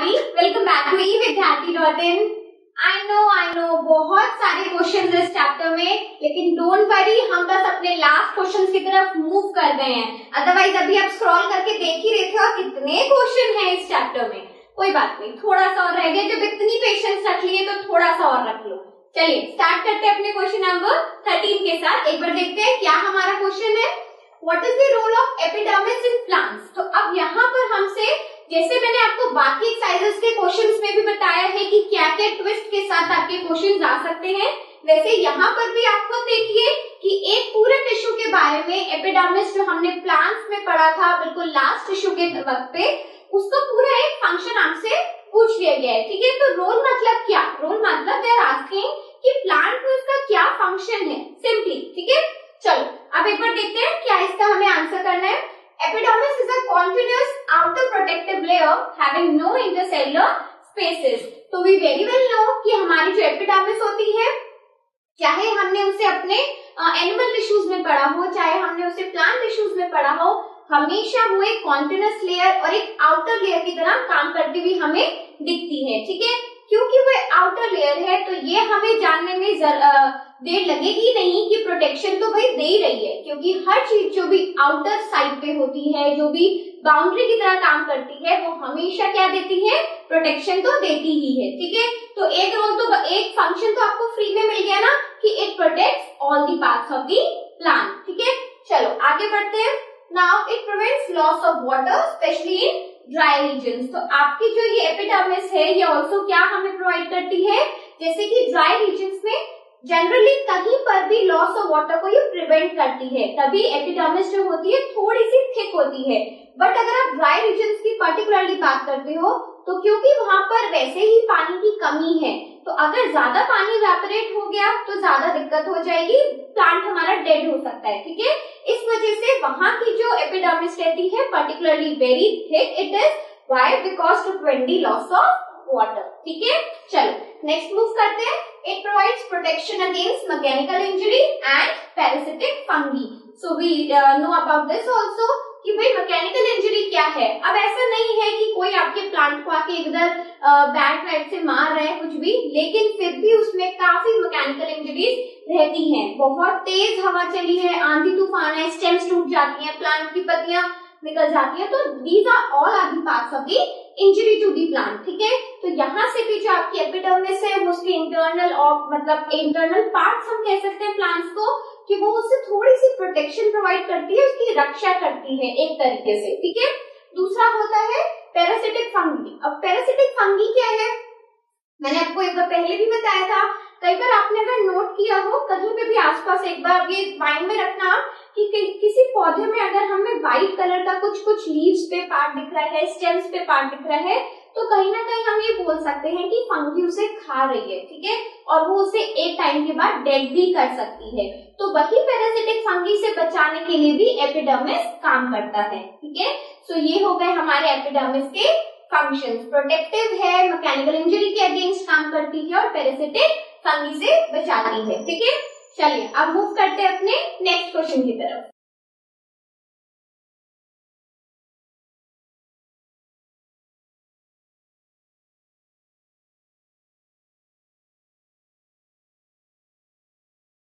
Vaishali, welcome back to evidyarthi.in। I know बहुत सारे questions इस चैप्टर में, लेकिन डोंट वरी, हम बस अपने लास्ट क्वेश्चंस की तरफ मूव कर गए हैं। अदरवाइज अभी आप स्क्रॉल करके देख ही रहे थे और कितने क्वेश्चन हैं इस चैप्टर में। कोई बात नहीं, थोड़ा सा और रह गया। जब इतनी पेशेंस रख लिए तो थोड़ा सा और रख लो। चलिए स्टार्ट करते हैं अपने क्वेश्चन नंबर 13 के साथ। एक बार देखते हैं क्या हमारा क्वेश्चन है। What is the role of epidermis in plants. तो अब यहाँ पर हमसे, जैसे मैंने आपको बाकी एक्सरसाइजेस के क्वेश्चंस में भी बताया है कि क्या क्या ट्विस्ट के साथ आपके क्वेश्चंस आ सकते हैं, वैसे यहाँ पर भी आप खुद देखिए कि एक पूरे टिश्यू के बारे में, एपिडर्मिस जो हमने प्लांट्स में पढ़ा था बिल्कुल लास्ट टिश्यू के वक्त पे, उसका पूरा एक फंक्शन आपसे पूछ लिया गया है। ठीक है, तो रोल मतलब क्या? रोल मतलब दे आर आस्किंग कि प्लांट में उसका क्या फंक्शन है, सिंपली। ठीक है, चलो अब एक बार देखते हैं क्या इसका हमें आंसर करना है। Epidermis is a continuous outer protective layer having no intercellular spaces। तो we very well know कि हमारी जो एपिडर्मिस होती है, चाहे हमने उसे अपने एनिमल टिश्यूज में पढ़ा हो, चाहे हमने उसे प्लांट टिश्यूज में पढ़ा हो, हमेशा वो एक कॉन्टिन्यूस लेयर और एक आउटर लेयर की तरह काम करती हुई हमें दिखती है। ठीक है, क्योंकि वो आउटर लेयर है तो ये हमें जानने में देर लगेगी नहीं कि प्रोटेक्शन तो भाई दे ही रही है, क्योंकि हर चीज जो भी आउटर साइड पे होती है, जो भी बाउंड्री की तरह काम करती है, वो हमेशा क्या देती है? प्रोटेक्शन तो देती ही है। ठीक है, तो एक रोल तो, एक फंक्शन तो आपको फ्री में मिल गया ना कि it protects all the parts of the plant. ठीक है, चलो आगे बढ़ते हैं। Now it prevents loss of water specially in dry regions. तो आपकी जो ये एपिडर्मिस है, ये ऑल्सो क्या हमें प्रोवाइड करती है, जैसे कि ड्राई रीजन्स में जनरली कहीं पर भी लॉस ऑफ वाटर को ये प्रिवेंट करती है, तभी एपिडर्मिस जो होती है थोड़ी सी थिक होती है। बट अगर आप ड्राई रीजन्स की पर्टिकुलरली बात करते हो, तो क्योंकि वहां पर वैसे ही पानी की कमी है, तो अगर ज्यादा पानी इवेपोरेट हो गया तो ज्यादा दिक्कत हो जाएगी, प्लांट हमारा डेड हो सकता है। ठीक है, इस वजह से वहां की जो एपिडर्मिस रहती है particularly very thick. It is why? Because to prevent the loss of water. ठीक है, चलो नेक्स्ट मूव करते हैं। It provides protection against mechanical injury and parasitic fungi. So we know about this also कि भाई mechanical injury क्या है। अब ऐसा नहीं है कि कोई आपके प्लांट को आके इधर बैट वैट से मार रहा है कुछ भी, लेकिन फिर भी उसमें काफी मैकेनिकल इंजरीज रहती हैं। बहुत तेज हवा चली है, आंधी तूफान है, स्टेम्स टूट जाती हैं, प्लांट की पत्तियां निकल जाती है, तो these are all are the parts of the injury to the plant. ठीक है, तो यहाँ से भी जो आपकी एपिडर्मिस है, उसके इंटरनल और मतलब इंटरनल पार्ट्स हम कह सकते हैं प्लांट्स को, कि वो उससे थोड़ी सी प्रोटेक्शन प्रोवाइड करती है, उसकी रक्षा करती है एक तरीके से। ठीक है, दूसरा होता है पैरासिटिक फंगी। अब पैरासिटिक फंगी क्या है, मैंने आपको एक बार पहले भी बताया था। कई बार आपने अगर नोट किया हो, कहीं पे भी आसपास एक बार ये माइंड में रखना कि किसी पौधे में अगर हमें व्हाइट कलर का कुछ लीव्स पे पार्ट दिख रहा है, स्टेम्स पे पार्ट दिख रहा है, तो कहीं ना कहीं हम ये बोल सकते हैं कि फंगी उसे खा रही है। ठीक है, और वो उसे एक टाइम के बाद डेड भी कर सकती है। तो वही पैरासिटिक फंगी से बचाने के लिए भी एपिडर्मिस काम करता है। ठीक है, सो ये हो गए हमारे एपिडर्मिस के फंक्शंस। प्रोटेक्टिव है, मैकेनिकल इंजरी के अगेंस्ट काम करती है और पैरासिटिक फंगी से बचाती है। ठीक है, चलिए अब मूव करते हैं अपने नेक्स्ट क्वेश्चन की तरफ।